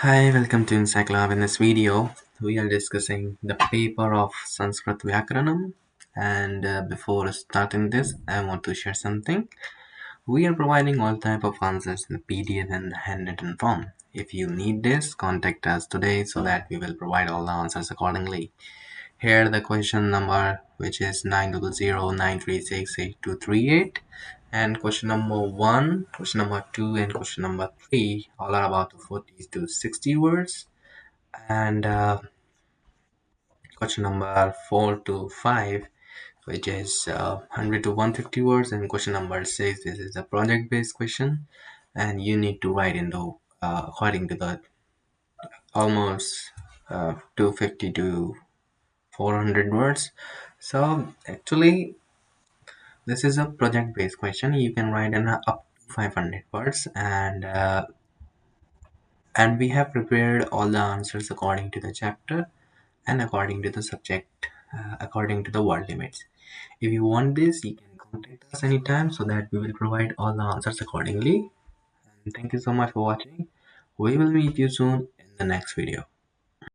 Hi, welcome to Encyclab. In this video, we are discussing the paper of Sanskrit Vyakaranam. And before starting this, I want to share something. We are providing all type of answers in the PDF and the handwritten form. If you need this, contact us today so that we will provide all the answers accordingly. Here the question number, which is 90093688238, and question number 1, question number 2, and question number 3 all are about 40 to 60 words, and question number 4 to 5, which is 100 to 150 words, and question number 6, this is a project based question, and you need to write into according to the almost 250 to 400 words. So actually this is a project based question. You can write in up to 500 words, and we have prepared all the answers according to the chapter and according to the subject, according to the word limits. If you want this, you can contact us anytime so that we will provide all the answers accordingly. And thank you so much for watching. We will meet you soon in the next video.